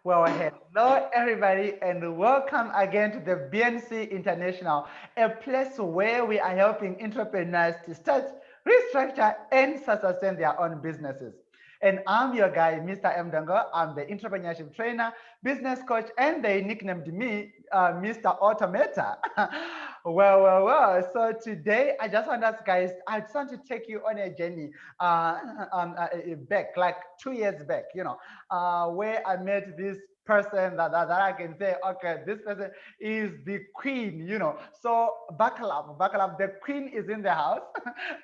Well, hello everybody, and welcome again to the BNC International, a place where we are helping entrepreneurs to start, restructure, and sustain their own businesses. And I'm your guy, Mr. M. Dango. I'm the entrepreneurship trainer, business coach, and they nicknamed me Mr. Automator. Well. So today, I just want us guys, I just want to take you on a journey back, like 2 years back, where I met this person that I can say, okay, this person is the queen, So buckle up, buckle up. The queen is in the house.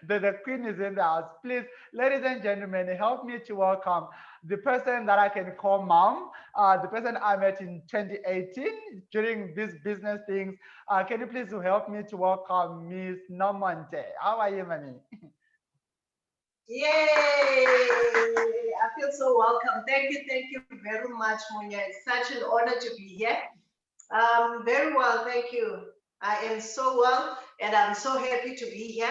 The queen is in the house. Please, ladies and gentlemen, help me to welcome the person that I can call mom, the person I met in 2018 during these business things. Can you please help me to welcome Miss Nomonde? How are you, mommy? Yay! I feel so welcome. Thank you very much, Munya. It's such an honor to be here. Very well, thank you. I am so well, and I'm so happy to be here.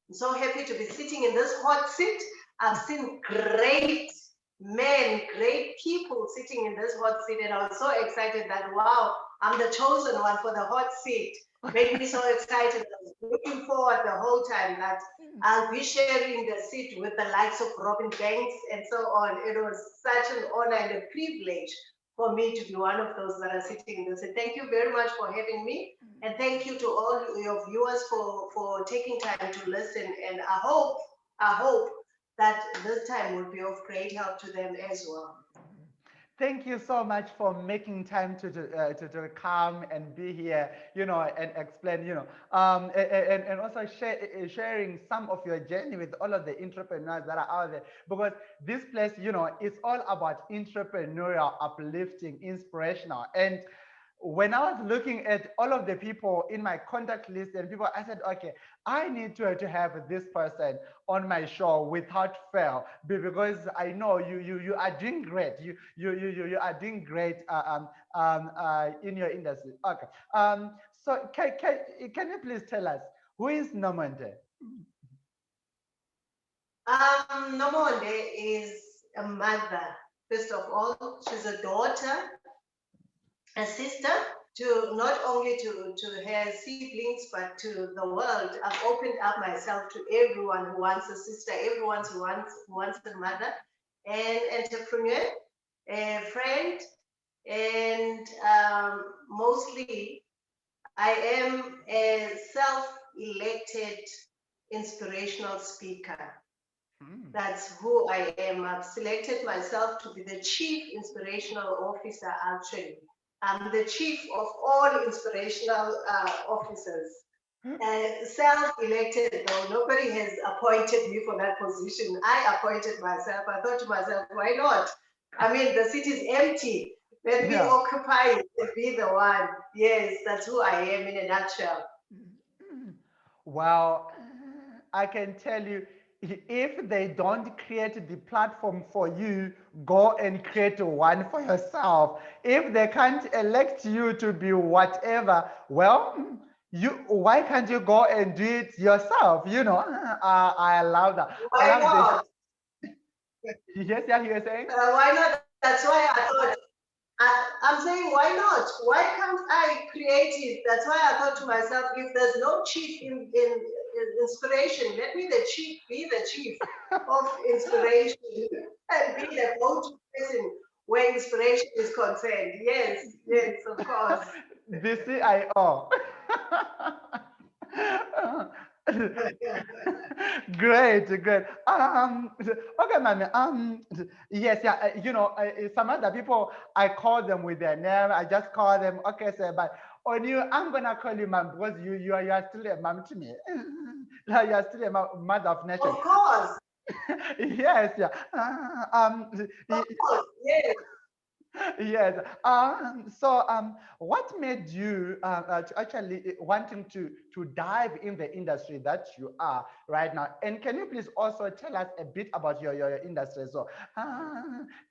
I'm so happy to be sitting in this hot seat. I've seen great men, great people sitting in this hot seat, and I was so excited that wow, I'm the chosen one for the hot seat. Made me so excited. I was looking forward the whole time that I'll be sharing the seat with the likes of Robin Banks and so on. It was such an honor and a privilege for me to be one of those that are sitting in this. And thank you very much for having me. And thank you to all your viewers for taking time to listen. And I hope that this time will be of great help to them as well. Thank you so much for making time to come and be here, and explain, and also sharing some of your journey with all of the entrepreneurs that are out there. Because this place, it's all about entrepreneurial, uplifting, inspirational. And when I was looking at all of the people in my contact list and people, I said, okay, I need to have this person on my show without fail because I know you are doing great. You are doing great in your industry. Okay. So can you please tell us who is Nomonde? Nomonde is a mother. First of all, she's a daughter, a sister to not only to her siblings but to the world. I've opened up myself to everyone who wants a sister, everyone who wants a mother, an entrepreneur, a friend, and mostly I am a self-elected inspirational speaker. Hmm. That's who I am. I've selected myself to be the chief inspirational officer, actually. I'm the chief of all inspirational officers. Self elected, though, nobody has appointed me for that position. I appointed myself. I thought to myself, why not? I mean, the city is empty. Let me Yeah. occupy it and be the one. Yes, that's who I am in a nutshell. Well, I can tell you, if they don't create the platform for you, go and create one for yourself. If they can't elect you to be whatever, well, why can't you go and do it yourself? I love that. I Why love this. not? Yes, yeah, you were saying? Why not? That's why I thought I'm saying, why not? Why can't I create it? That's why I thought to myself, if there's no chief in inspiration, let me the chief be the chief of inspiration and be the go-to person where inspiration is concerned. Yes, yes, of course. The CIO. Great, great. Okay, man. Yes, yeah. Some other people, I call them with their name. I just call them. Okay, sir. But on you, I'm gonna call you mom because you are still a mom to me. Like, you are still a mother of nation. Of course, Yes, yeah. of course, yes. Yes. What made you to actually wanting to dive in the industry that you are right now? And can you please also tell us a bit about your industry? So,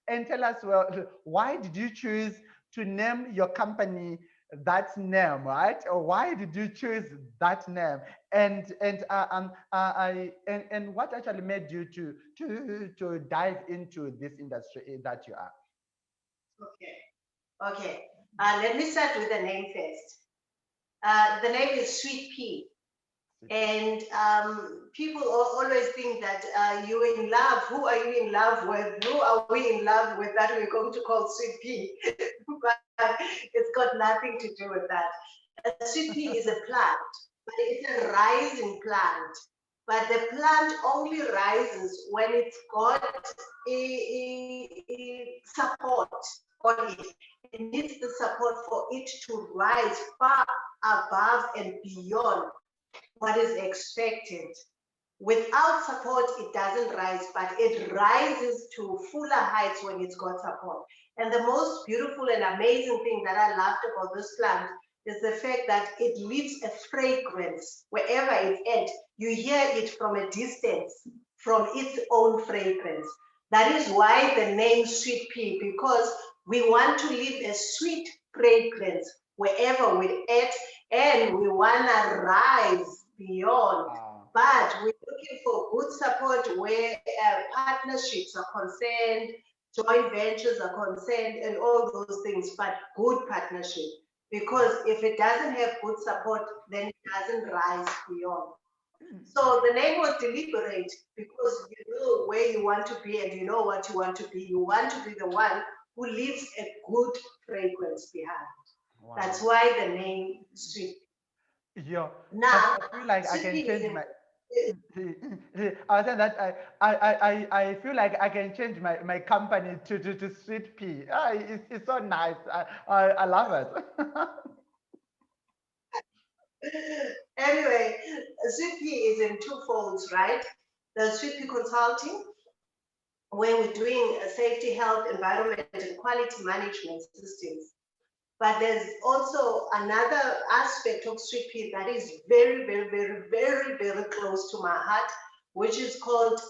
and tell us, well, why did you choose to name your company that name, right? Or why did you choose that name? And what actually made you to dive into this industry that you are? Okay. Okay. Let me start with the name first. The name is Sweet Pea. And people always think that you're in love. Who are you in love with? Who are we in love with that we're going to call Sweet Pea? But it's got nothing to do with that. A sweet pea is a plant, but it's a rising plant. But the plant only rises when it's got a support on it. It needs the support for it to rise far above and beyond what is expected. Without support, it doesn't rise, but it rises to fuller heights when it's got support. And the most beautiful and amazing thing that I loved about this plant is the fact that it leaves a fragrance wherever it's at. You hear it from a distance, from its own fragrance. That is why the name Sweet Pea, because we want to leave a sweet fragrance wherever we're at, and we want to rise beyond. Wow. But we're looking for good support where partnerships are concerned, joint ventures are concerned, and all those things, but good partnership. Because if it doesn't have good support, then it doesn't rise beyond. So the name was deliberate because you know where you want to be and you know what you want to be. You want to be the one who leaves a good fragrance behind. That's Wow. why the name Sweet. Yeah. Now, I feel like I Sweet can Pea is change in, my. I was saying that I feel like I can change my company to Sweet Pea. It's so nice. I love it. anyway, Sweet Pea is in two folds, right? The Sweet Pea Consulting, where we're doing safety, health, environment, and quality management systems. But there's also another aspect of Sweet Pea that is very, very, very, very, very close to my heart, which is called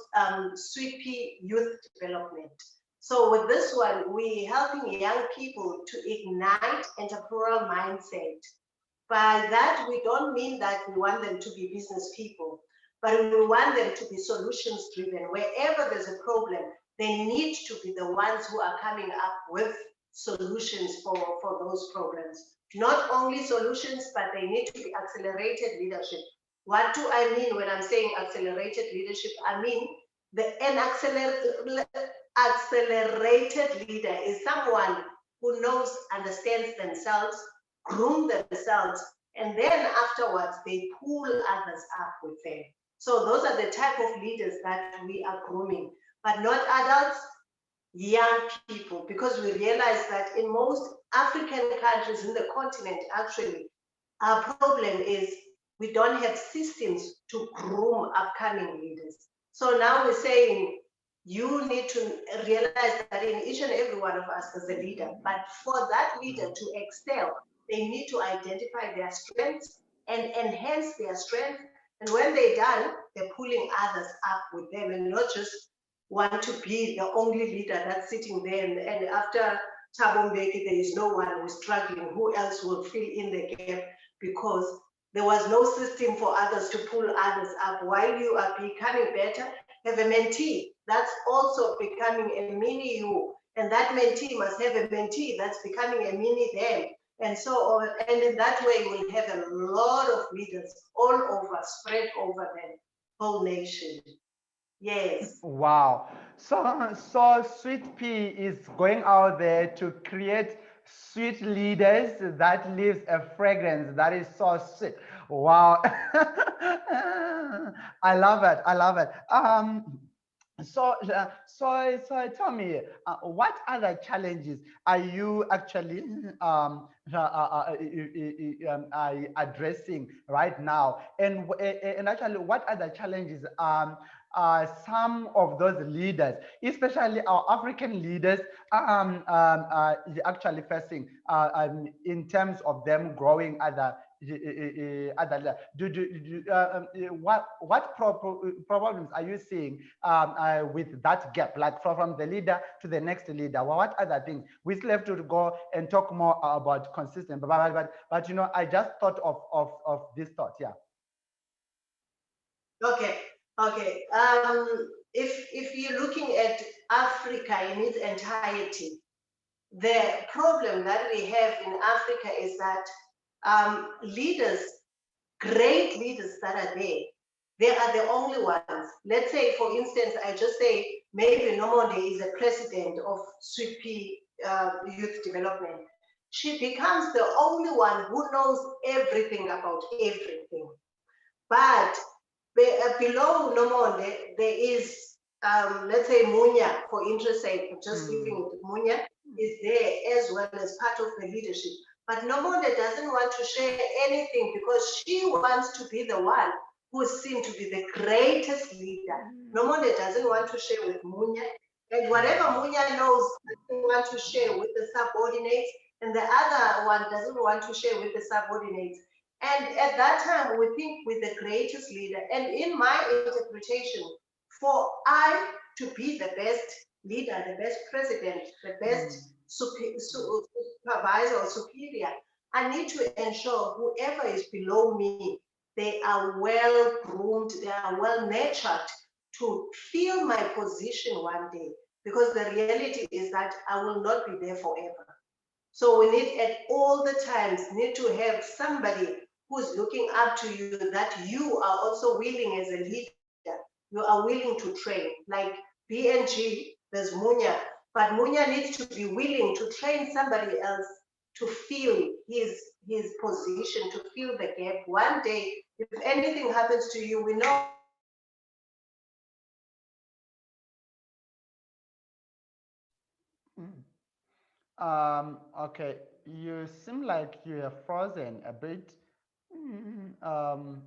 Sweet Pea Youth Development. So with this one, we're helping young people to ignite entrepreneurial mindset. By that, we don't mean that we want them to be business people, but we want them to be solutions driven. Wherever there's a problem, they need to be the ones who are coming up with solutions for those problems. Not only solutions, but they need to be accelerated leadership. What do I mean when I'm saying accelerated leadership? I mean an accelerated leader is someone who knows, understands themselves, groom themselves, and then afterwards they pull others up with them. So those are the type of leaders that we are grooming, but not adults, young people, because we realize that in most African countries in the continent, actually, our problem is we don't have systems to groom upcoming leaders. So now we're saying you need to realize that in each and every one of us there's a leader. But for that leader to excel, they need to identify their strengths and enhance their strengths. And when they're done, they're pulling others up with them and not just want to be the only leader that's sitting there. And after Thabo Mbeki, there is no one who's struggling. Who else will fill in the gap? Because there was no system for others to pull others up. While you are becoming better, have a mentee that's also becoming a mini you. And that mentee must have a mentee that's becoming a mini them. And so on. And in that way, we'll have a lot of leaders all over, spread over the whole nation. Yes. Wow. So Sweet Pea is going out there to create sweet leaders that leaves a fragrance that is so sweet. Wow. I love it. I love it. So tell me, what other challenges are you actually addressing right now? And actually, what other challenges some of those leaders, especially our African leaders, actually facing in terms of them growing other what problems are you seeing with that gap, like from the leader to the next leader? What other things? We still have to go and talk more about consistent, but you know, I just thought of this thought. Yeah. Okay. Okay. If you're looking at Africa in its entirety, the problem that we have in Africa is that leaders, great leaders that are there, they are the only ones. Let's say, for instance, I just say maybe Nomonde is a president of Sweet Youth Development. She becomes the only one who knows everything about everything. But below Nomonde, there is, let's say, Munya, for interest sake, just leaving it. Munya is there as well as part of the leadership. But Nomonde doesn't want to share anything because she wants to be the one who is seen to be the greatest leader. Nomonde doesn't want to share with Munya. And whatever Munya knows, doesn't want to share with the subordinates, and the other one doesn't want to share with the subordinates. And at that time, we think with the greatest leader. And in my interpretation, for I to be the best leader, the best president, the best supervisor or superior, I need to ensure whoever is below me, they are well groomed, they are well nurtured to fill my position one day. Because the reality is that I will not be there forever. So we need at all the times need to have somebody who's looking up to you, that you are also willing as a leader, you are willing to train. Like BNG, there's Munya, but Munya needs to be willing to train somebody else to fill his position, to fill the gap. One day, if anything happens to you, we know. Okay, you seem like you are frozen a bit. Um,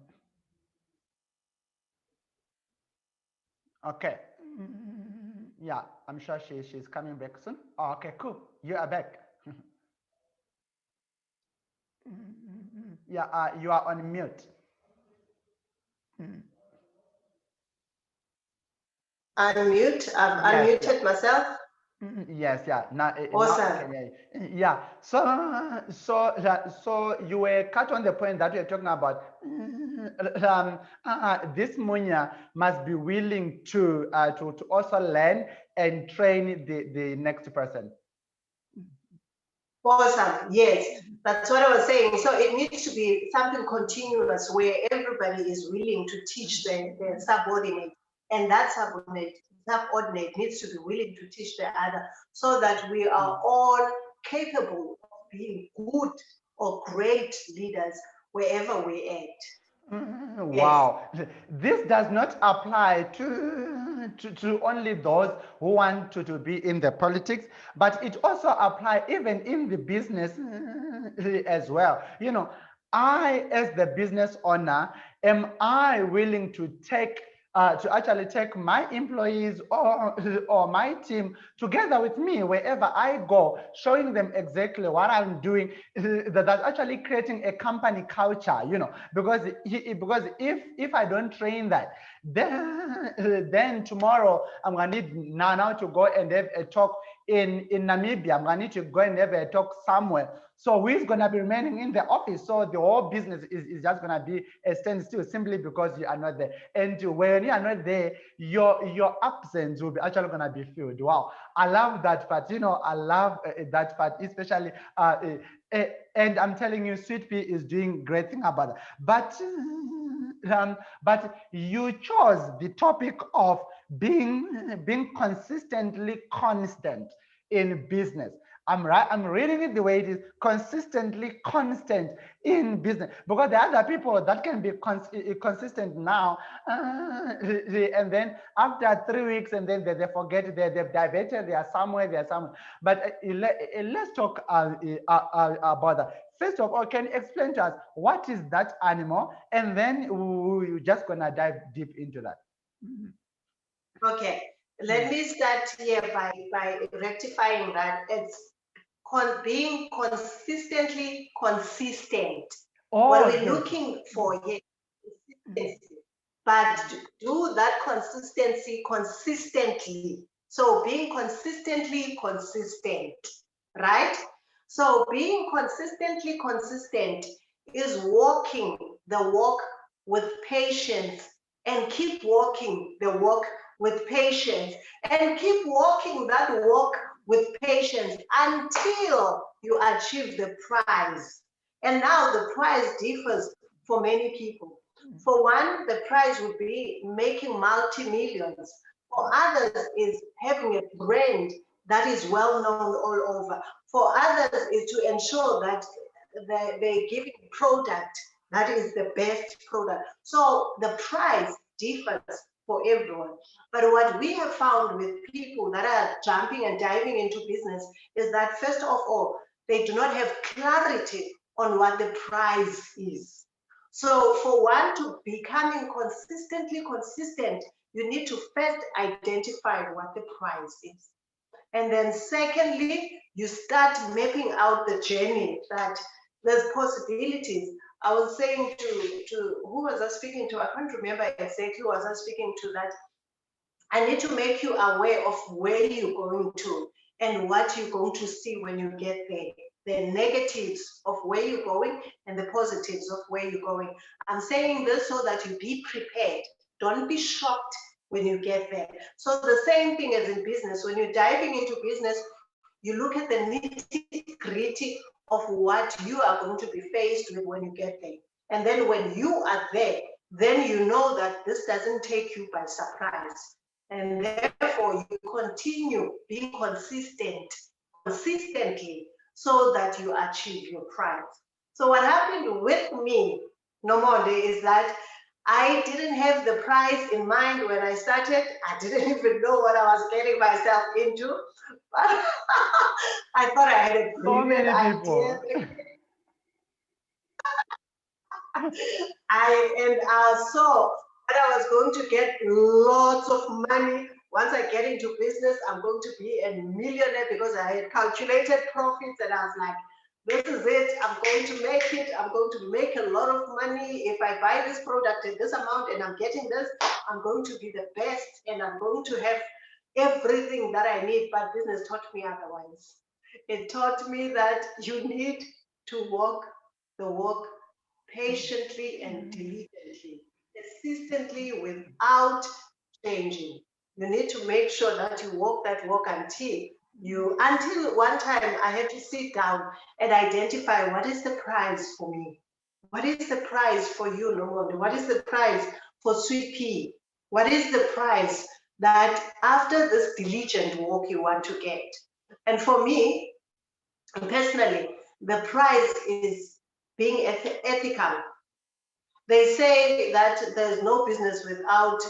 okay. Yeah, I'm sure she's coming back soon. Oh, okay, cool. You are back. Yeah, you are on mute. Unmute, I've Yes, yeah. unmuted myself. Yes, yeah. Now I Awesome. can hear you. Yeah. So you were cut on the point that we are talking about. This Munya must be willing to also learn and train the next person. Awesome. Yes, that's what I was saying. So it needs to be something continuous where everybody is willing to teach the subordinate, and that subordinate needs to be willing to teach the other, so that we are all capable of being good or great leaders wherever we act. Yes. Wow, this does not apply to only those who want to be in the politics, but it also applies even in the business as well. You know, I, as the business owner, am I willing to actually take my employees or my team together with me wherever I go, showing them exactly what I'm doing, that's actually creating a company culture, you know, because if I don't train that, then tomorrow I'm gonna need now to go and have a talk in Namibia. I'm gonna need to go and have a talk somewhere. So who's gonna be remaining in the office? So the whole business is just gonna be a standstill simply because you are not there. And when you are not there, your absence will be actually gonna be filled. Wow, I love that part. You know, I love that part, especially. And I'm telling you, Sweet Pea is doing great thing about that. But you chose the topic of being consistently constant in business. I'm right. I'm reading it the way it is, consistently constant in business. Because there are other people that can be consistent now, and then after 3 weeks, and then they forget they've diverted. They are somewhere. They are somewhere. But let's talk about that. First of all, can you explain to us what is that animal, and then we're just gonna dive deep into that. Okay. Let me start here by rectifying that. It's being consistently consistent. What Oh, we're yes. looking for here is consistency, but to do that consistency consistently. So being consistently consistent, right? So being consistently consistent is walking the walk with patience, and keep walking the walk with patience, and keep walking that walk with patience until you achieve the prize. And now the prize differs for many people. For one, the prize would be making multi-millions. For others, is having a brand that is well known all over. For others, is to ensure that they give product that is the best product. So the price differs for everyone. But what we have found with people that are jumping and diving into business is that first of all, they do not have clarity on what the price is. So for one to becoming consistently consistent, you need to first identify what the price is. And then secondly, you start mapping out the journey that there's possibilities. I was saying to who was I speaking to? I can't remember exactly who was I speaking to, that I need to make you aware of where you're going to and what you're going to see when you get there. The negatives of where you're going and the positives of where you're going. I'm saying this so that you be prepared. Don't be shocked when you get there. So the same thing as in business. When you're diving into business, you look at the nitty gritty of what you are going to be faced with when you get there. And then when you are there, then you know that this doesn't take you by surprise. And therefore, you continue being consistently, so that you achieve your prize. So what happened with me, Nomonde, is that I didn't have the prize in mind when I started. I didn't even know what I was getting myself into. But I thought I had a So brilliant many idea. people. I saw that I was going to get lots of money. Once I get into business, I'm going to be a millionaire, because I had calculated profits and I was like, this is it. I'm going to make it. I'm going to make a lot of money. If I buy this product at this amount and I'm getting this, I'm going to be the best and I'm going to have everything that I need. But business taught me otherwise. It taught me that you need to walk the walk patiently and diligently, persistently, without changing. You need to make sure that you walk that walk until one time I had to sit down and identify what is the price for me. What is the price for you, Nomonde? What is the price for Sweet Pea? What is the price that after this diligent walk you want to get? And for me, personally, the price is being ethical. They say that there's no business without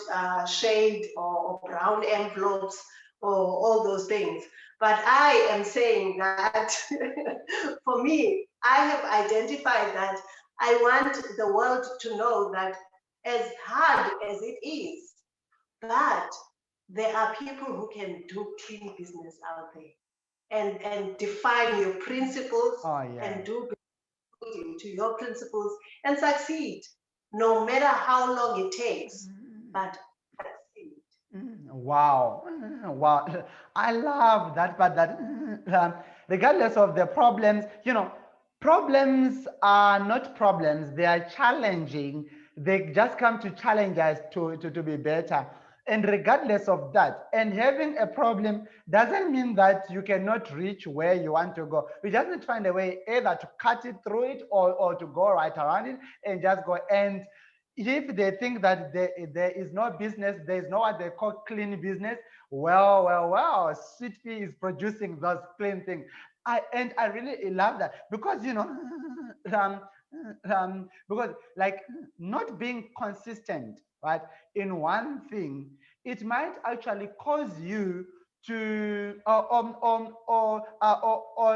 shade or brown envelopes or all those things. But I am saying that for me, I have identified that I want the world to know that as hard as it is, but there are people who can do clean business out there and define your principles Oh, and yes. do according to your principles and succeed, no matter how long it takes, but succeed. Wow. Wow. I love that part that regardless of the problems, problems are not problems. They are challenging. They just come to challenge us to be better. And regardless of that, and having a problem doesn't mean that you cannot reach where you want to go. You just need to find a way either to cut it through it, or to go right around it and just go. And if they think that there is no business, there is no what they call clean business, well, Sweet Pea is producing those clean things. I really love that, because um, because like not being consistent, right, in one thing, it might actually cause you to or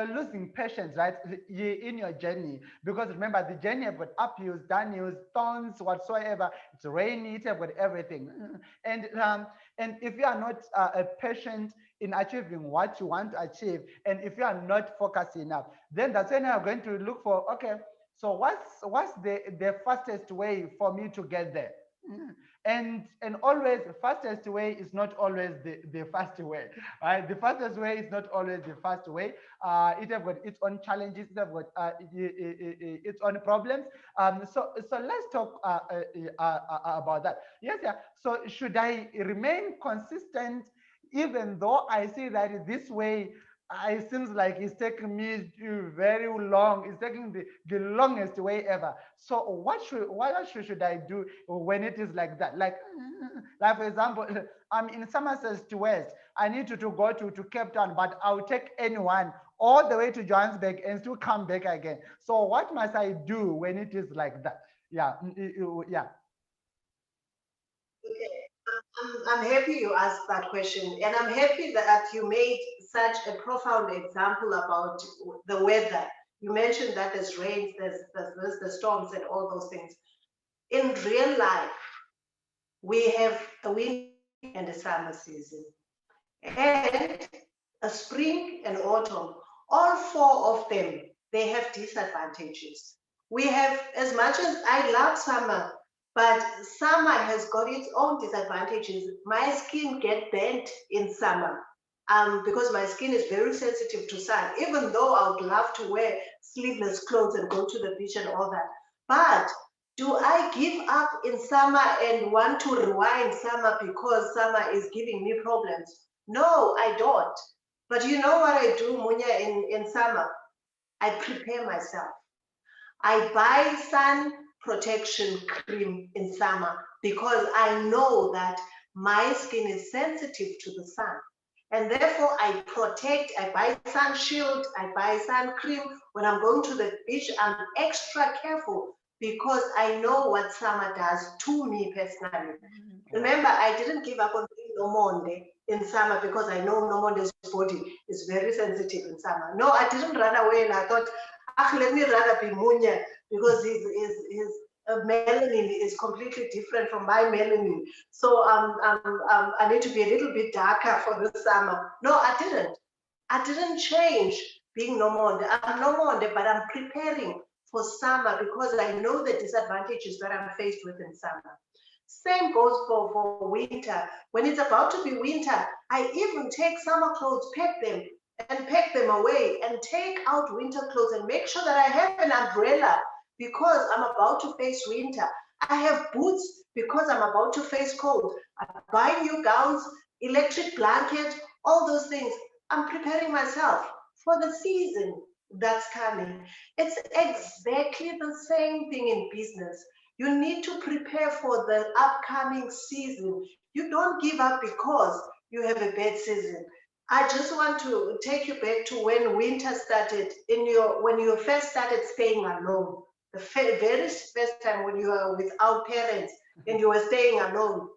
losing patience, right, in your journey. Because remember, the journey have got uphills, downhills, thorns, whatsoever. It's rainy, it have got everything. And if you are not patient in achieving what you want to achieve, and if you are not focused enough, then that's when you are going to look for, okay, so what's the fastest way for me to get there? And always the fastest way is not always the fast way, right? The fastest way is not always the fast way. It have got its own challenges, it have got its own problems. So let's talk about that. Yes, yeah. So should I remain consistent even though I see that this way it seems like it's taking me very long. It's taking the longest way ever. So what should I do when it is like that? Like for example, I'm in Somerset West. I need to go to Cape Town, but I'll take anyone all the way to Johannesburg and still come back again. So what must I do when it is like that? Yeah, yeah. Okay. I'm happy you asked that question, and I'm happy that you made such a profound example about the weather. You mentioned that there's rains, there's the storms, and all those things. In real life, we have a winter and a summer season, and a spring and autumn. All four of them, they have disadvantages. We have, as much as I love summer, but summer has got its own disadvantages. My skin get bent in summer because my skin is very sensitive to sun, even though I would love to wear sleeveless clothes and go to the beach and all that. But do I give up in summer and want to rewind summer because summer is giving me problems? No, I don't. But you know what I do, Munya, in summer? I prepare myself. I buy sun protection cream in summer because I know that my skin is sensitive to the sun. And therefore, I protect, I buy sun shield, I buy sun cream. When I'm going to the beach, I'm extra careful because I know what summer does to me personally. Wow. Remember, I didn't give up on being Nomonde in summer because I know Nomonde's body is very sensitive in summer. No, I didn't run away and I thought, ah, let me rather be Munya because his melanin is completely different from my melanin. So I need to be a little bit darker for the summer. No, I didn't. I didn't change being Nomonde. I'm Nomonde, but I'm preparing for summer because I know the disadvantages that I'm faced with in summer. Same goes for winter. When it's about to be winter, I even take summer clothes, pack them, and pack them away, and take out winter clothes and make sure that I have an umbrella because I'm about to face winter. I have boots because I'm about to face cold. I buy new gowns, electric blanket, all those things. I'm preparing myself for the season that's coming. It's exactly the same thing in business. You need to prepare for the upcoming season. You don't give up because you have a bad season. I just want to take you back to when winter started in your when you first started staying alone. The very first time when you were without parents and you were staying alone.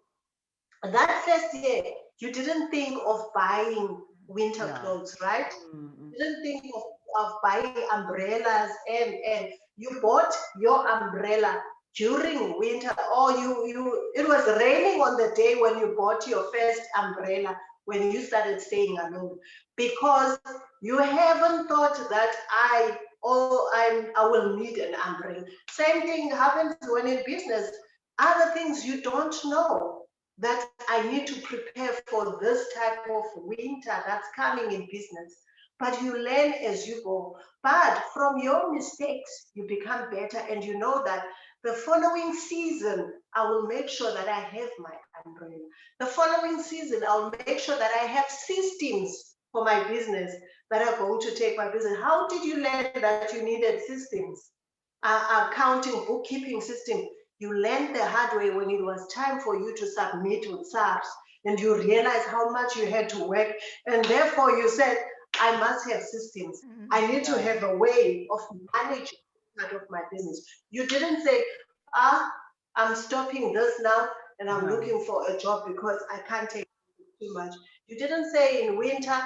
That first year, you didn't think of buying winter Yeah. clothes, right? Mm-mm. You didn't think of buying umbrellas and you bought your umbrella during winter or you it was raining on the day when you bought your first umbrella when you started staying alone because you haven't thought that I will need an umbrella. Same thing happens when in business. Other things you don't know that I need to prepare for this type of winter that's coming in business. But you learn as you go. But from your mistakes, you become better, and you know that the following season, I will make sure that I have my umbrella. The following season, I'll make sure that I have systems for my business that are going to take my business. How did you learn that you needed systems? Accounting, bookkeeping system. You learned the hard way when it was time for you to submit with SARS and you realized how much you had to work. And therefore, you said, I must have systems. I need to Yeah. have a way of managing part of my business. You didn't say, ah, I'm stopping this now and I'm Yeah. looking for a job because I can't take too much. You didn't say in winter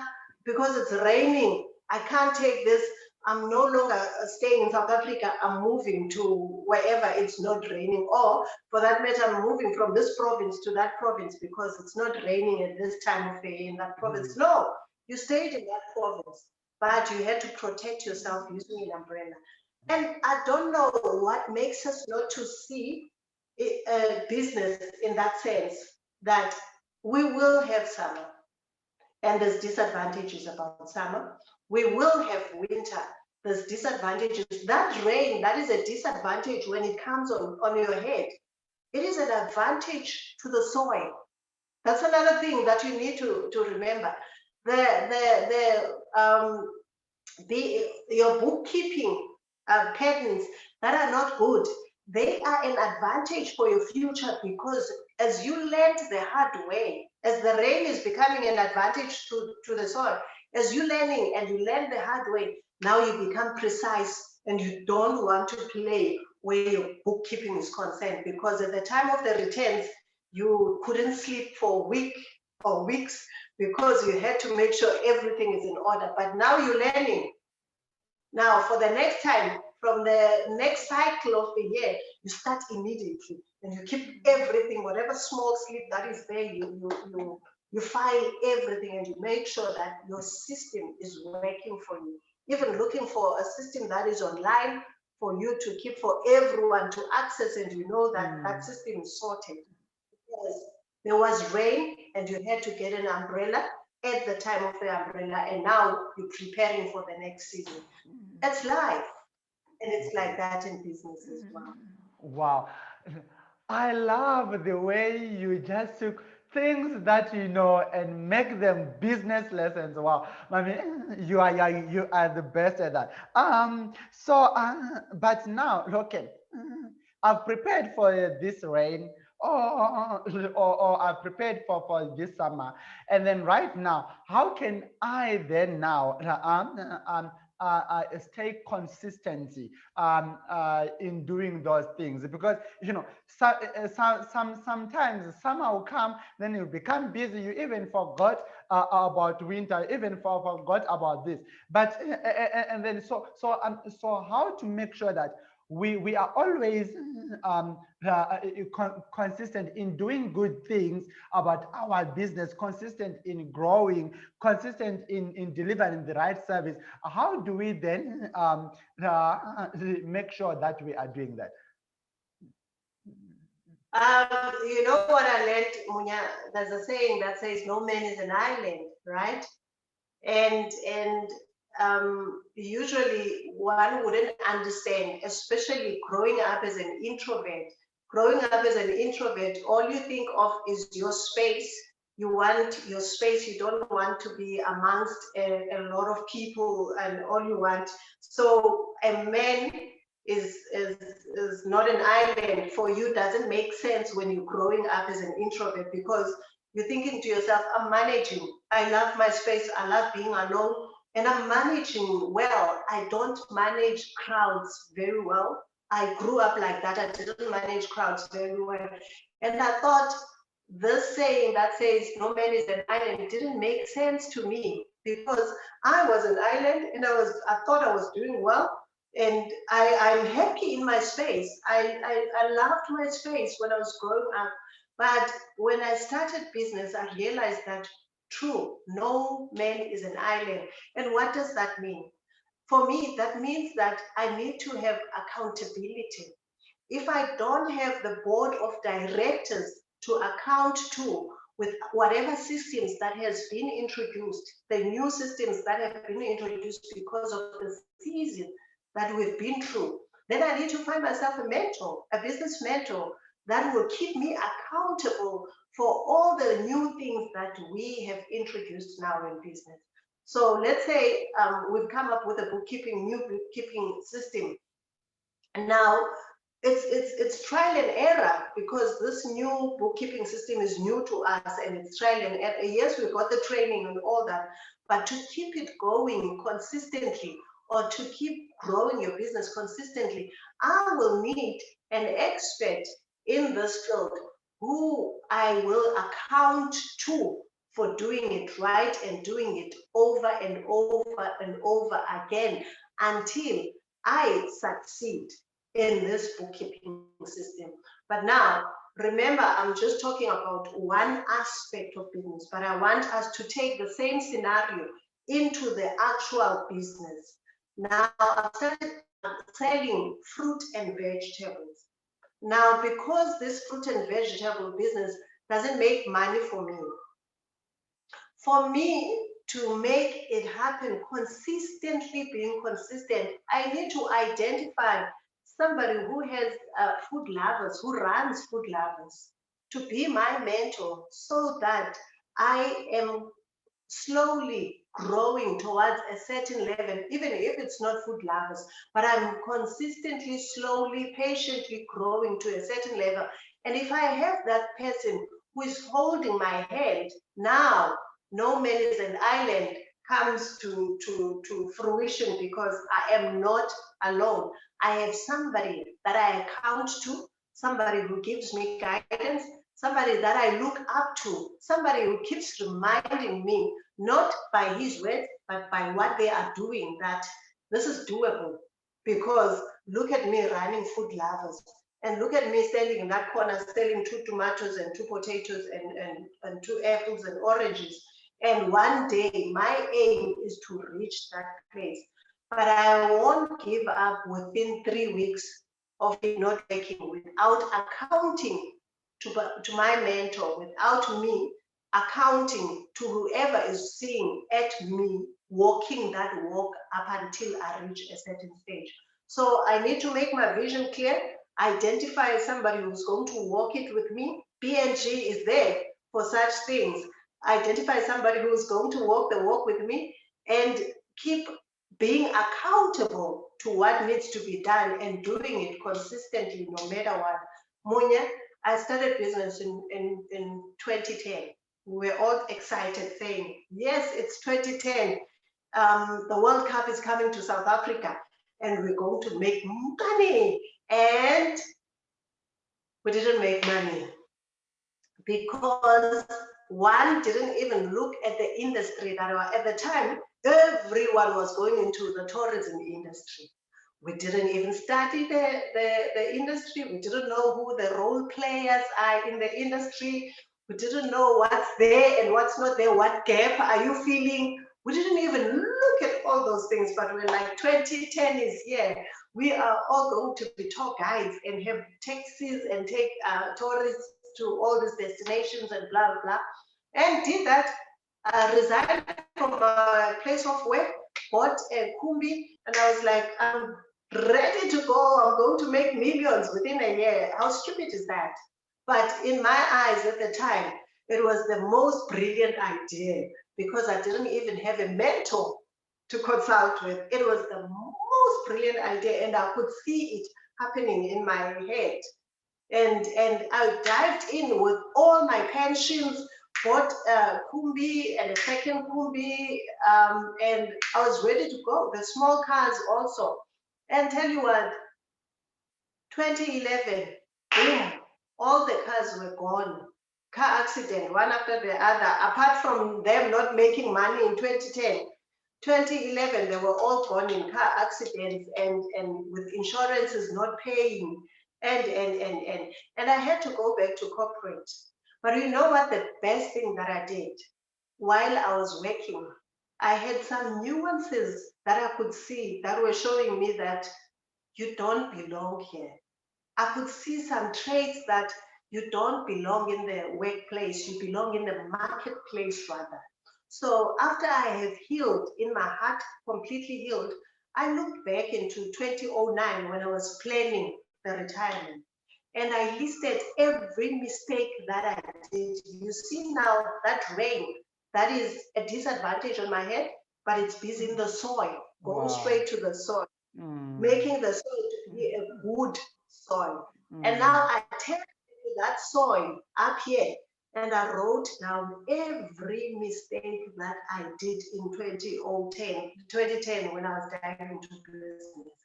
because it's raining, I can't take this. I'm no longer staying in South Africa. I'm moving to wherever it's not raining. Or for that matter, I'm moving from this province to that province because it's not raining at this time of the year in that province. Mhm. No, you stayed in that province, but you had to protect yourself using an umbrella. And I don't know what makes us not to see business in that sense that we will have summer and there's disadvantages about summer. We will have winter. There's disadvantages. That rain, that is a disadvantage when it comes on your head. It is an advantage to the soil. That's another thing that you need to remember. your bookkeeping patterns that are not good, they are an advantage for your future, because as you learned the hard way, as the rain is becoming an advantage to the soil, as you learning and you learn the hard way, now you become precise and you don't want to play where your bookkeeping is concerned, because at the time of the returns, you couldn't sleep for a week or weeks because you had to make sure everything is in order. But now you're learning. Now, for the next time, from the next cycle of the year, you start immediately and you keep everything, whatever small slip that is there, you file everything and you make sure that your system is working for you. Even looking for a system that is online for you to keep for everyone to access, and you know that that system is sorted. Because there was rain and you had to get an umbrella at the time of the umbrella, and now you're preparing for the next season. That's life. And it's like that in business as well. Wow. I love the way you just took things that you know and make them business lessons. Wow. I mean, you are the best at that. But now, okay, I've prepared for this rain. Or I've prepared for this summer. And then right now, how can I then now stay consistency in doing those things? Because sometimes summer will come, then you become busy, you even forgot about winter, even forgot about this. But and then so how to make sure that we are always consistent in doing good things about our business, consistent in growing, consistent in delivering the right service. How do we then make sure that we are doing that? You know what I learned, Munya? There's a saying that says, "No man is an island," right? And usually one wouldn't understand, especially growing up as an introvert. Growing up as an introvert, all you think of is your space. You want your space. You don't want to be amongst a lot of people, and all you want. So a man is not an island for you. Doesn't make sense when you're growing up as an introvert, because you're thinking to yourself, I'm managing. I love my space. I love being alone. And I'm managing well. I don't manage crowds very well. I grew up like that. I didn't manage crowds very well. And I thought this saying that says no man is an island didn't make sense to me, because I was an island and I thought I was doing well. And I'm happy in my space. I loved my space when I was growing up. But when I started business, I realized that true, no man is an island. And what does that mean? For me, that means that I need to have accountability. If I don't have the board of directors to account to with whatever systems that has been introduced, the new systems that have been introduced because of the season that we've been through, then I need to find myself a mentor, a business mentor that will keep me accountable for all the new things that we have introduced now in business. So let's say we've come up with a new bookkeeping system. Now it's trial and error, because this new bookkeeping system is new to us and it's trial and error. Yes, we got the training and all that, but to keep it going consistently, or to keep growing your business consistently, I will need an expert in this field who I will account to for doing it right and doing it over and over and over again until I succeed in this bookkeeping system. But now, remember, I'm just talking about one aspect of business, but I want us to take the same scenario into the actual business. Now, I've started selling fruit and vegetables. Now, because this fruit and vegetable business doesn't make money for me to make it happen consistently, being consistent, I need to identify somebody who has food lovers, who runs food lovers, to be my mentor, so that I am slowly growing towards a certain level, even if it's not food lovers, but I'm consistently, slowly, patiently growing to a certain level. And if I have that person who is holding my hand, now no man is an island comes to fruition because I am not alone. I have somebody that I account to, somebody who gives me guidance, somebody that I look up to, somebody who keeps reminding me, not by his words, but by what they are doing, that this is doable. Because look at me running food lovers, and look at me standing in that corner selling 2 tomatoes and 2 potatoes and 2 apples and oranges. And one day, my aim is to reach that place. But I won't give up within 3 weeks of it not working without accounting to my mentor, without me accounting to whoever is seeing at me walking that walk up until I reach a certain stage. So I need to make my vision clear, identify somebody who's going to walk it with me. PNG is there for such things. Identify somebody who's going to walk the walk with me, and keep being accountable to what needs to be done and doing it consistently no matter what. Munya, I started business in 2010. We were all excited saying, yes, it's 2010. The World Cup is coming to South Africa and we're going to make money. And we didn't make money because one didn't even look at the industry that were at the time. Everyone was going into the tourism industry. We didn't even study the industry. We didn't know who the role players are in the industry. We didn't know what's there and what's not there. What gap are you feeling? We didn't even look at all those things, but we're like, 2010 is here. We are all going to be tour guides and have taxis and take tourists to all these destinations and blah, blah, blah. And did that, resigned from my place of work, bought a Kumbi, and I was like, I'm ready to go. I'm going to make millions within a year. How stupid is that? But in my eyes at the time, it was the most brilliant idea because I didn't even have a mentor to consult with. It was the most brilliant idea, and I could see it happening in my head. And I dived in with all my pensions, bought a Kumbi and a second Kumbi, and I was ready to go. The small cars also. And tell you what, 2011, boom, all the cars were gone. Car accident, one after the other. Apart from them not making money in 2010, 2011, they were all gone in car accidents and with insurances not paying. And I had to go back to corporate. But you know what? The best thing that I did while I was working, I had some nuances that I could see that were showing me that you don't belong here. I could see some traits that you don't belong in the workplace, you belong in the marketplace rather. So after I have healed in my heart, completely healed, I looked back into 2009 when I was planning the retirement. And I listed every mistake that I did. You see now that rain, that is a disadvantage on my head, but it's busy in the soil, going straight to the soil, making the soil to be a good soil. And now I tapped into that soil up here and I wrote down every mistake that I did in 2010 when I was diving into business.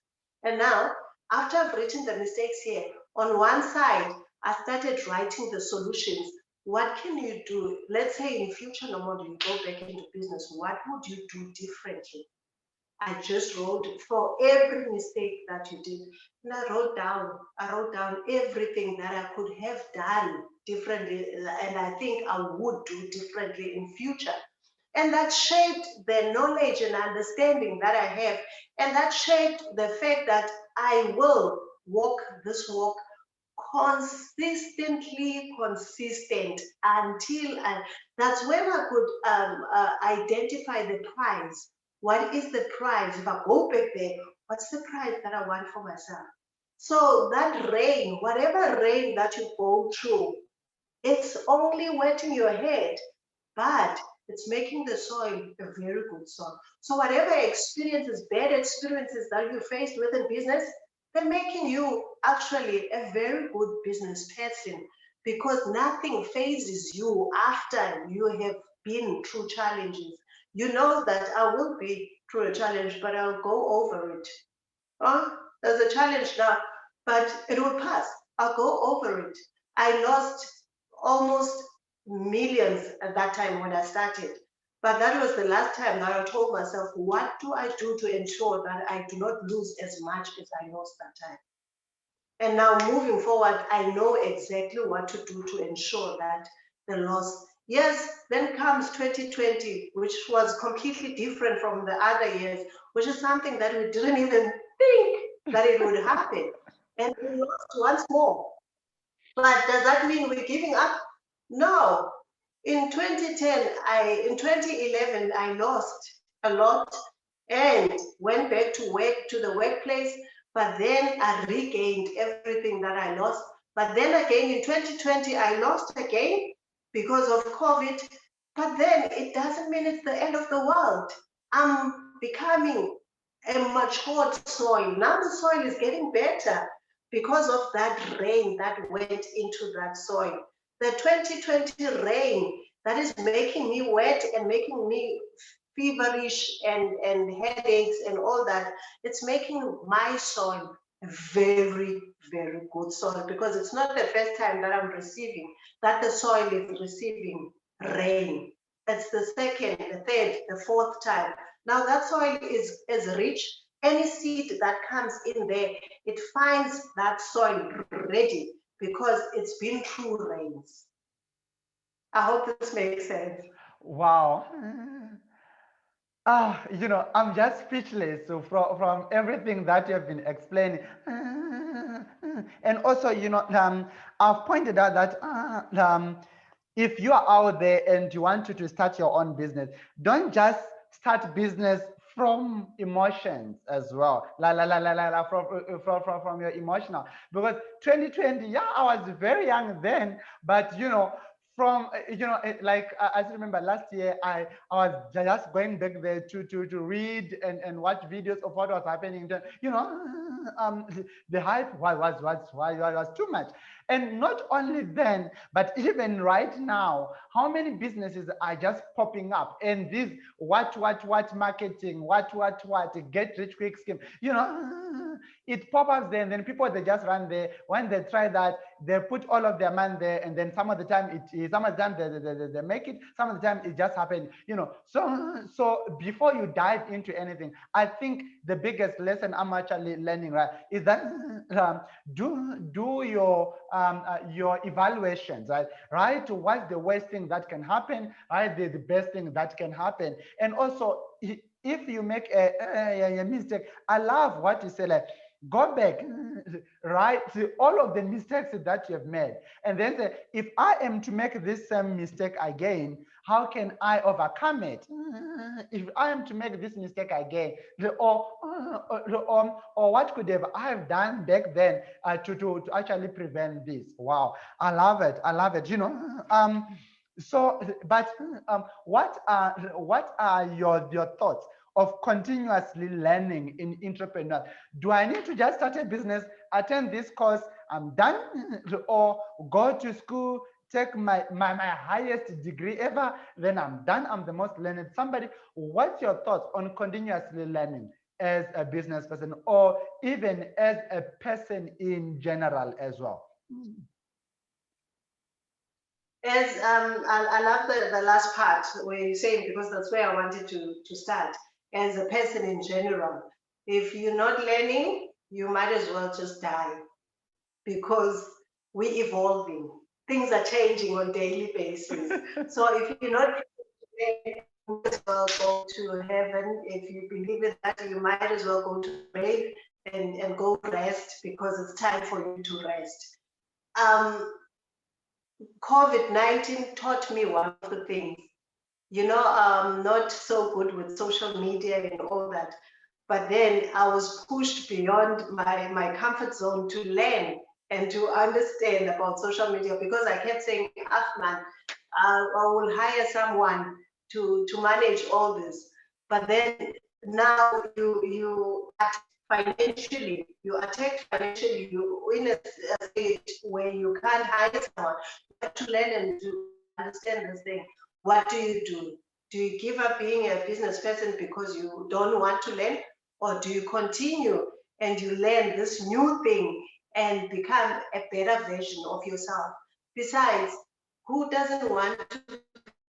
And now, after I've written the mistakes here, on one side, I started writing the solutions. What can you do? Let's say in future, Nomonde, you go back into business. What would you do differently? I just wrote for every mistake that you did. And I wrote down everything that I could have done differently. And I think I would do differently in future. And that shaped the knowledge and understanding that I have. And that shaped the fact that I will walk this walk consistently consistent until that's when I could identify the prize. What is the prize? If I go back there, what's the prize that I want for myself? So that rain, whatever rain that you go through, it's only wetting your head, but It's making the soil a very good soil. So whatever experiences, bad experiences that you faced within business, they're making you actually a very good business person, because nothing phases you after you have been through challenges. You know that I will be through a challenge, but I'll go over it. There's a challenge now, but it will pass. I'll go over it. I lost almost millions at that time when I started. But that was the last time that I told myself, what do I do to ensure that I do not lose as much as I lost that time? And now moving forward, I know exactly what to do to ensure that the loss. Yes, then comes 2020, which was completely different from the other years, which is something that we didn't even think that it would happen. And we lost once more. But does that mean we're giving up? No. In 2011, I lost a lot and went back to work to the workplace, but then I regained everything that I lost. But then again in 2020, I lost again because of COVID. But then it doesn't mean it's the end of the world. I'm becoming a matured soil. Now the soil is getting better because of that rain that went into that soil. The 2020 rain that is making me wet and making me feverish and headaches and all that, it's making my soil a very, very good soil, because it's not the first time that I'm receiving, that the soil is receiving rain. It's the second, the third, the fourth time. Now that soil is rich. Any seed that comes in there, it finds that soil ready because it's been through rains. I hope this makes sense. Wow. I'm just speechless so from everything that you have been explaining. And also, I've pointed out that if you are out there and you want to start your own business, don't just start business from emotions as well. From your emotional. Because 2020, yeah, I was very young then, but from I still remember last year I was just going back there to read and watch videos of what was happening then. The hype was too much. And not only then, but even right now, how many businesses are just popping up, and this what marketing, what get rich quick scheme, it pop ups there, and then people they just run there. When they try that, they put all of their money there, and then some of the time some of the time they make it, some of the time it just happens, so before you dive into anything, I think the biggest lesson I'm actually learning, right, is that do your evaluations, right, what's the worst thing that can happen, right, the best thing that can happen. And also, if you make a mistake, I love what you say, like, go back, right, to all of the mistakes that you have made, and then say, if I am to make this same mistake again, how can I overcome it? If I am to make this mistake again, or what could have I have done back then to actually prevent this? Wow, I love it. I love it. So, but what are your thoughts of continuously learning in entrepreneur? Do I need to just start a business, attend this course, I'm done, or go to school, take my highest degree ever, then I'm done, I'm the most learned somebody? What's your thoughts on continuously learning as a business person, or even as a person in general as well? As I love the last part where you're saying, because that's where I wanted to start. As a person in general, if you're not learning, you might as well just die, because we're evolving. Things are changing on daily basis. So if you're not learning, you might as well go to heaven. If you believe in that, you might as well go to the grave and go rest, because it's time for you to rest. Um, COVID-19 taught me one of the things. I'm not so good with social media and all that. But then I was pushed beyond my comfort zone to learn and to understand about social media, because I kept saying, Ahman, I will hire someone to manage all this. But then now you financially, you attack financially, you in a stage where you can't hire someone. You have to learn and to understand this thing. What do you do? Do you give up being a business person because you don't want to learn? Or do you continue and you learn this new thing and become a better version of yourself? Besides, who doesn't want to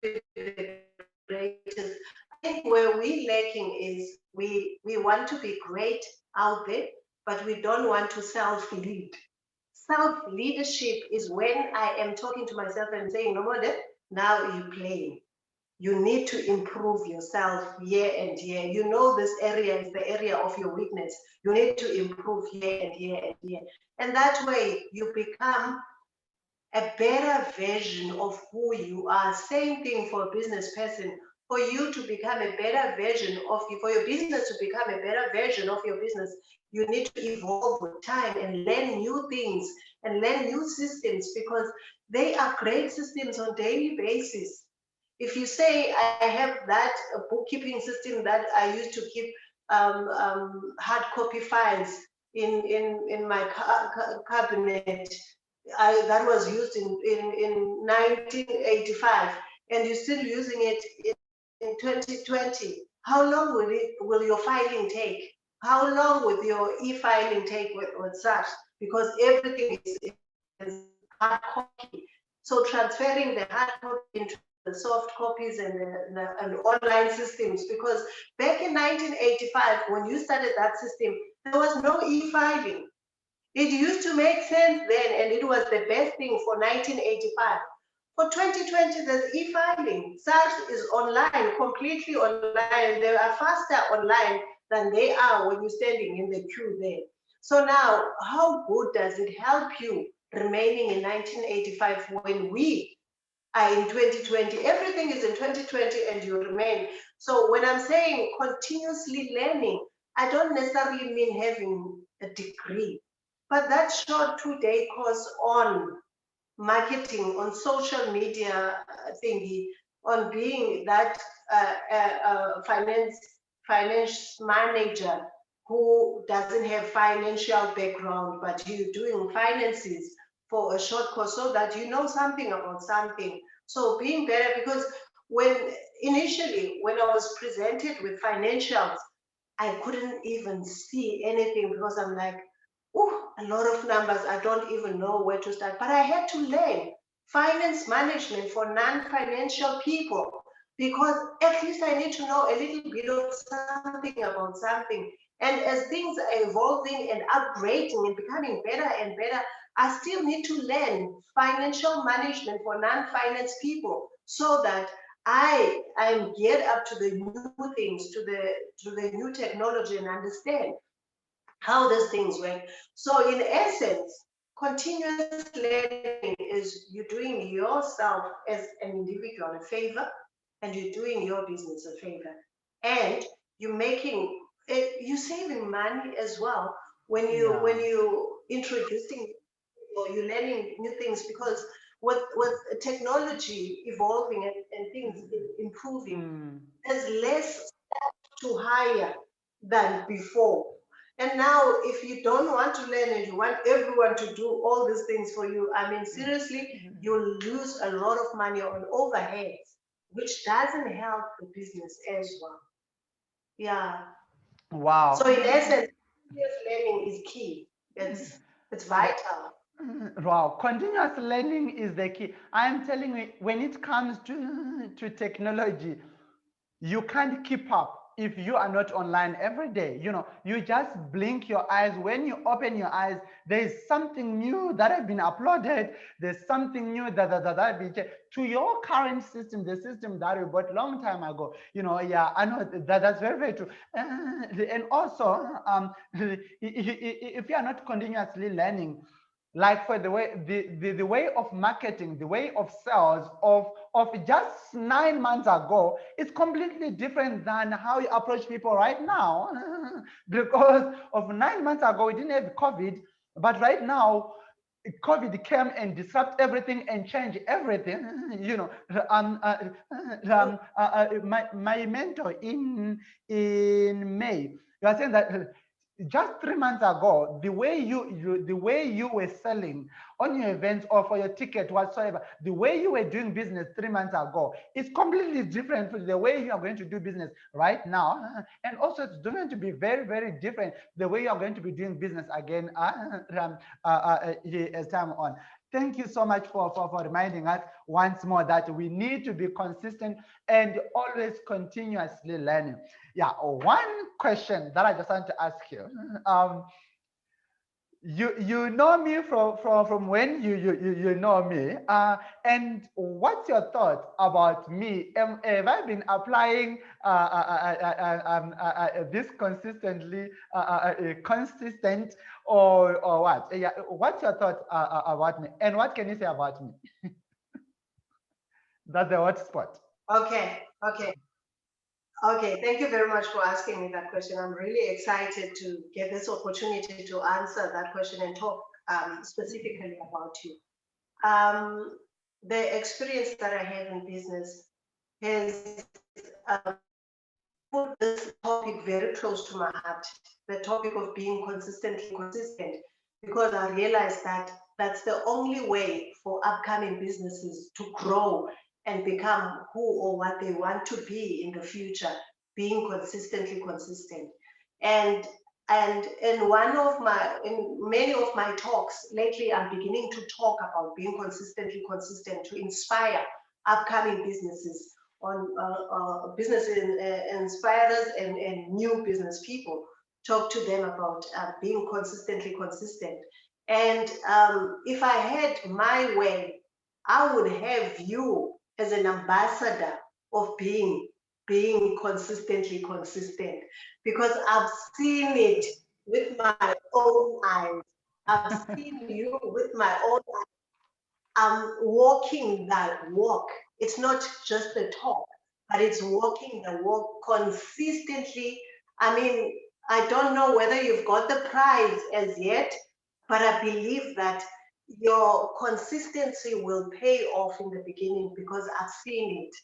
be the greatest? I think where we're lacking is we want to be great out there, but we don't want to self-lead. Self-leadership is when I am talking to myself and saying, no more, now you play. You need to improve yourself year and year. You know this area is the area of your weakness. You need to improve year and year and year. And that way you become a better version of who you are. Same thing for a business person. For you to become a better version of you, for your business to become a better version of your business, you need to evolve with time and learn new things and learn new systems, because they are great systems on daily basis. If you say, I have that bookkeeping system that I used to keep hard copy files in my cabinet, that was used in 1985, and you're still using it in 2020, how long will your filing take? How long will your e-filing take with such? Because everything is hard copy. So transferring the hard copy into the soft copies and and online systems, because back in 1985, when you started that system, there was no e-filing. It used to make sense then, and it was the best thing for 1985. For 2020, there's e-filing. SARS is online, completely online. They are faster online than they are when you're standing in the queue there. So now, how good does it help you remaining in 1985 when we are in 2020? Everything is in 2020 and you remain. So when I'm saying continuously learning, I don't necessarily mean having a degree, but that short 2-day course on marketing, on social media thingy, on being that finance manager who doesn't have financial background, but you're doing finances for a short course so that you know something about something. So being better, because when initially when I was presented with financials, I couldn't even see anything because I'm like, oh, a lot of numbers. I don't even know where to start. But I had to learn finance management for non-financial people, because at least I need to know a little bit of something about something. And as things are evolving and upgrading and becoming better and better, I still need to learn financial management for non-finance people so that I'm geared up to the new things, to the new technology, and understand how these things work. So in essence, continuous learning is you doing yourself as an individual a favor, and you're doing your business a favor, and you're making it, you're saving money as well when Yeah. you introducing or you're learning new things, because with technology evolving and things improving, Mm. there's less to hire than before. And now, if you don't want to learn and you want everyone to do all these things for you, I mean, seriously, you'll lose a lot of money on overheads, which doesn't help the business as well. Yeah. So Wow. in essence, continuous learning is key. It's vital. Wow, continuous learning is the key. I am telling you, when it comes to technology, you can't keep up if you are not online every day. You know, you just blink your eyes. When you open your eyes, there is something new that has been uploaded. There's something new that has been changed to your current system, the system that you bought long time ago. You know, yeah, I know that's very, very true. And also, if you are not continuously learning, like for the way the way of marketing, the way of sales of just 9 months ago is completely different than how you approach people right now. Because of 9 months ago we didn't have COVID, but right now COVID came and disrupt everything and change everything. My mentor in May, you are saying that just 3 months ago, the way you were selling on your events or for your ticket whatsoever, the way you were doing business 3 months ago is completely different from the way you are going to do business right now, and also it's going to be very very different the way you are going to be doing business again as time on. Thank you so much for reminding us once more that we need to be consistent and always continuously learning. Yeah, one question that I just want to ask you. You know me from when you know me, and what's your thought about me? Have I been applying this consistently, consistent, or what? Yeah, what's your thought about me, and what can you say about me? That's the hot spot. Okay, okay. Okay, thank you very much for asking me that question. I'm really excited to get this opportunity to answer that question and talk specifically about you. The experience that I have in business has put this topic very close to my heart, the topic of being consistently consistent, because I realized that that's the only way for upcoming businesses to grow and become who or what they want to be in the future, being consistently consistent. And in many of my talks lately, I'm beginning to talk about being consistently consistent to inspire upcoming businesses on business inspirers and new business people. Talk to them about being consistently consistent. And if I had my way, I would have you as an ambassador of being consistently consistent, because I've seen it with my own eyes. I've seen you with my own eyes. I'm walking that walk. It's not just the talk, but it's walking the walk consistently. I mean, I don't know whether you've got the prize as yet, but I believe that your consistency will pay off in the beginning because I've seen it.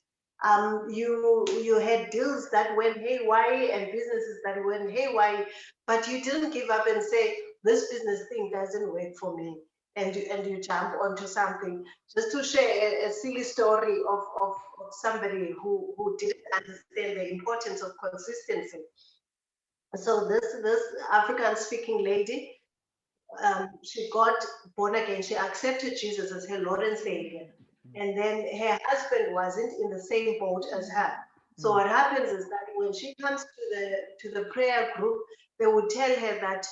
You had deals that went haywire and businesses that went haywire, but you didn't give up and say, this business thing doesn't work for me. And you jump onto something. Just to share a silly story of somebody who didn't understand the importance of consistency. So this African speaking lady, she got born again. She accepted Jesus as her Lord and Savior. And then her husband wasn't in the same boat as her. So what happens is that when she comes to the prayer group, they would tell her that,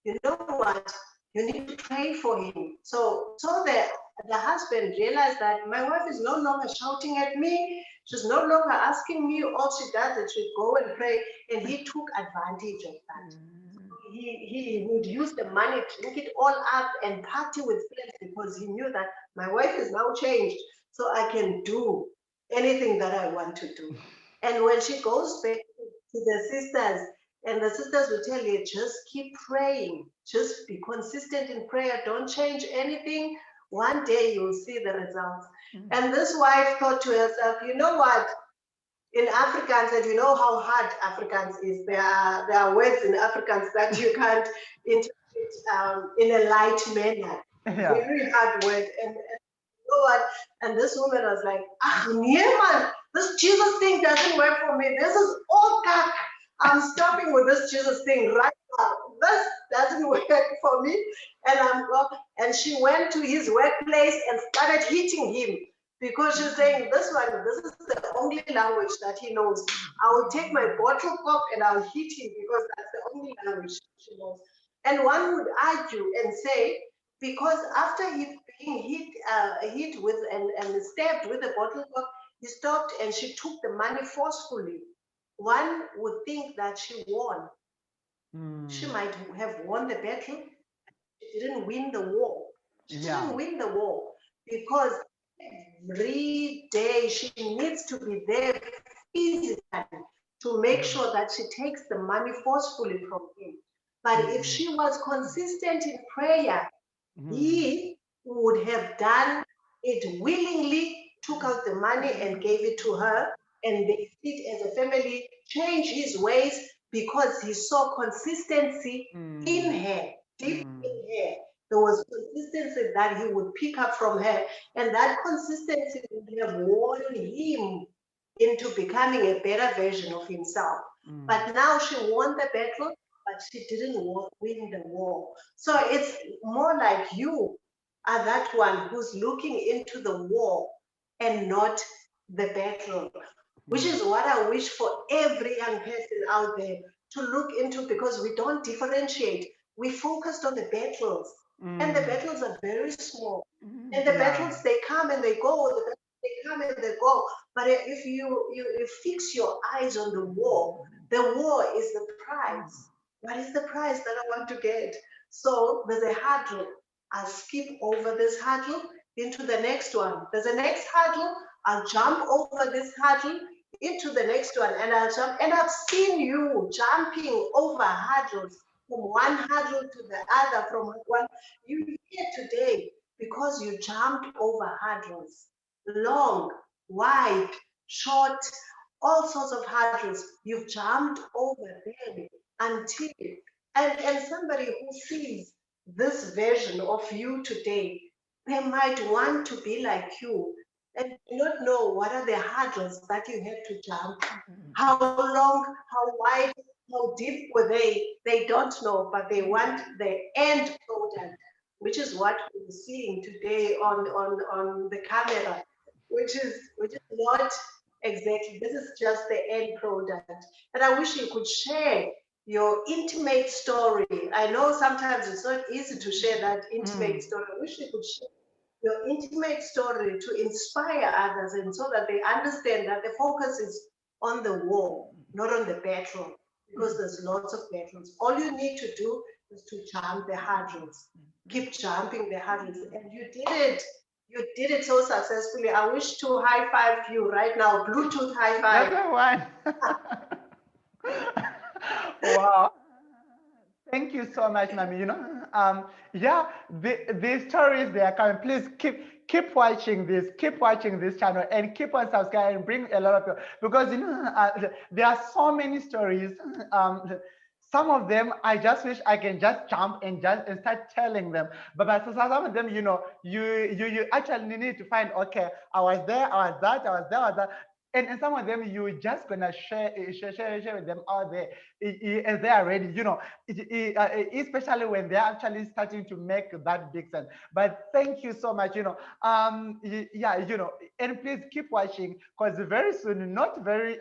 you know what, you need to pray for him. So the husband realized that my wife is no longer shouting at me. She's no longer asking me. All she does is she go and pray, and he took advantage of that. He would use the money, drink it all up, and party with friends because he knew that my wife is now changed, so I can do anything that I want to do. And when she goes back to the sisters, and the sisters will tell you, just keep praying, just be consistent in prayer, don't change anything. One day you'll see the results. And this wife thought to herself, you know what? In Afrikaans, and you know how hard Afrikaans is. There are words in Afrikaans that you can't interpret in a light manner. Yeah. Very hard word. And you know what? And this woman was like, ah, nee, man, this Jesus thing doesn't work for me. This is all cack. I'm stopping with this Jesus thing right now. This doesn't work for me. And she went to his workplace and started hitting him because she's saying, this is the only language that he knows. I will take my bottle pop and I'll hit him because that's the only language she knows. And one would argue and say, because after he being hit with and stabbed with a bottle pop, he stopped and she took the money forcefully. One would think that she won. She might have won the battle. She didn't win the war. She didn't win the war because every day she needs to be there physically to make sure that she takes the money forcefully from him. But if she was consistent in prayer, He would have done it willingly, took out the money and gave it to her, and they sit as a family, change his ways because he saw consistency in Mm. her, deep Mm. in her. There was consistency that he would pick up from her, and that consistency would have won him into becoming a better version of himself. Mm. But now she won the battle, but she didn't win the war. So it's more like you are that one who's looking into the war and not the battle, which Mm. is what I wish for every young person out there to look into, because we don't differentiate. We focused on the battles, and the Mm. battles are very small. Mm. And the Yeah. battles, they come and they go. The battles, they come and they go. But if you fix your eyes on the war is the prize. What is the prize that I want to get? So there's a hurdle. I'll skip over this hurdle into the next one. There's a next hurdle. I'll jump over this hurdle into the next one, and I'll jump. And I've seen you jumping over hurdles from one hurdle to the other, from one. You here today because you jumped over hurdles, long, wide, short, all sorts of hurdles. You've jumped over them until, and somebody who sees this version of you today, they might want to be like you and do not know what are the hurdles that you had to jump. How long, how wide, how deep were they? They don't know, but they want the end product, which is what we're seeing today on the camera, which is not exactly. This is just the end product. And I wish you could share your intimate story. I know sometimes it's not easy to share that intimate Mm. story. I wish you could share your intimate story to inspire others, and so that they understand that the focus is on the war, not on the battle, because there's lots of battles. All you need to do is to jump the hurdles. Keep jumping the hurdles. And you did it. You did it so successfully. I wish to high five you right now. Bluetooth high That's five. the one. Wow. Thank you so much, Mami. Yeah, these stories they are coming. Please keep watching this channel, and keep on subscribing. Bring a lot of people because there are so many stories. Some of them I just wish I can just jump and start telling them. But for some of them, you actually need to find. Okay, I was there, I was that, I was there, I was that. And some of them you just gonna share with them out there as they are ready, especially when they're actually starting to make that big sense. But thank you so much, yeah, and please keep watching because very soon, not very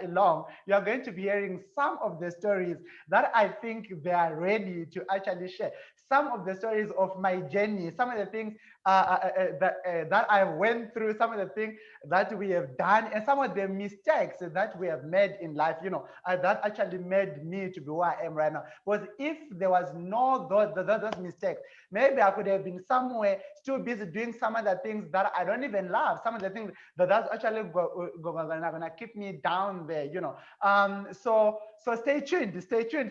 long, you are going to be hearing some of the stories that I think they are ready to actually share. Some of the stories of my journey, some of the things that I went through, some of the things that we have done, and some of the mistakes that we have made in life, that actually made me to be where I am right now. Because if there was no those mistakes, maybe I could have been somewhere still busy doing some of the things that I don't even love. Some of the things that's actually gonna keep me down there, so stay tuned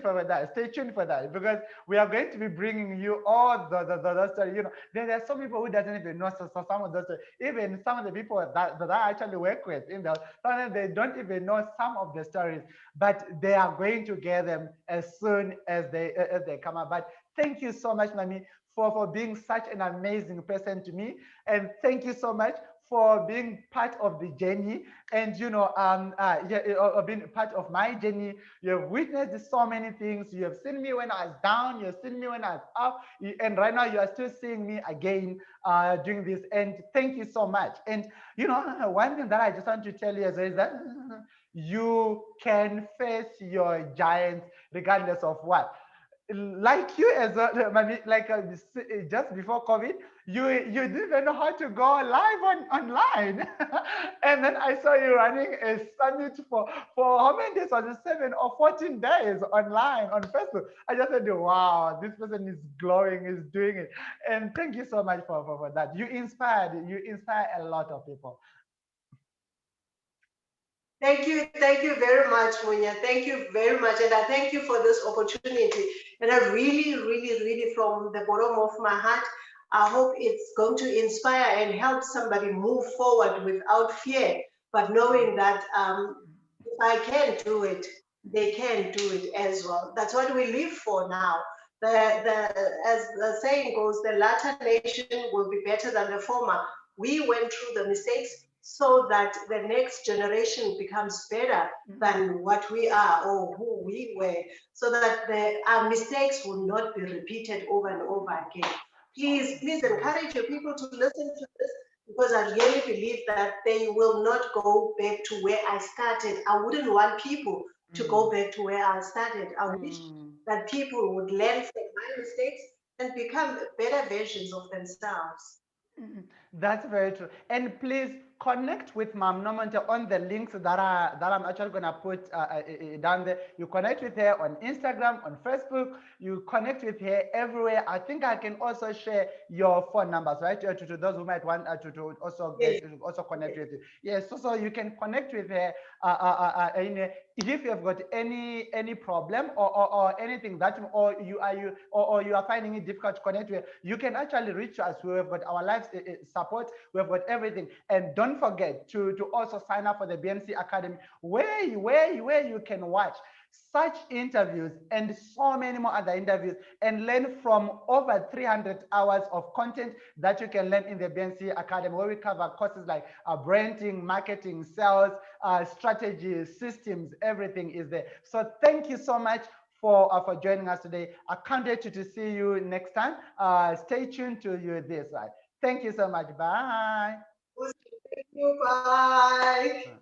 for that, stay tuned for that, because we are going to be bringing you all the story. There are some people who doesn't even know some of those stories. Even some of the people that I actually work with in the sometimes they don't even know some of the stories, but they are going to get them as soon as they come up. But thank you so much, Mami, for being such an amazing person to me, and thank you so much for being part of the journey, and yeah, being part of my journey. You have witnessed so many things. You have seen me when I was down, you have seen me when I was up, and right now you are still seeing me again doing this, and thank you so much. And one thing that I just want to tell you is that you can face your giants regardless of what. Like you as well, like just before COVID, you didn't even know how to go live online, and then I saw you running a summit for how many days was it? 7 or 14 days online on Facebook. I just said, wow, this person is glowing, is doing it, and thank you so much for that. You inspire a lot of people. Thank you very much, Munya. Thank you very much. And I thank you for this opportunity. And I really, really, really, from the bottom of my heart, I hope it's going to inspire and help somebody move forward without fear, but knowing that if I can do it, they can do it as well. That's what we live for now. As the saying goes, the latter nation will be better than the former. We went through the mistakes so that the next generation becomes better than what we are or who we were, so that our mistakes will not be repeated over and over again. Please encourage your people to listen to this, because I really believe that they will not go back to where I started. I wouldn't want people to go back to where I started. I wish that people would learn from my mistakes and become better versions of themselves. That's very true. And please connect with Mom Nomonte on the links that I'm actually gonna put down there. You connect with her on Instagram, on Facebook. You connect with her everywhere. I think I can also share your phone numbers, right? To those who might want to also Yes, get to also connect yes, with you. Yes, so you can connect with her. If you have got any problem or anything that or you are finding it difficult to connect with, you can actually reach us. We have got our live support. We have got everything. And don't forget to also sign up for the BNC Academy, where you can watch such interviews and so many more other interviews and learn from over 300 hours of content that you can learn in the BNC Academy, where we cover courses like branding, marketing, sales, strategy, systems, everything is there. So thank you so much for joining us today. I can't wait to see you next time. Stay tuned to you this side. Thank you so much. Bye. thank you. Bye.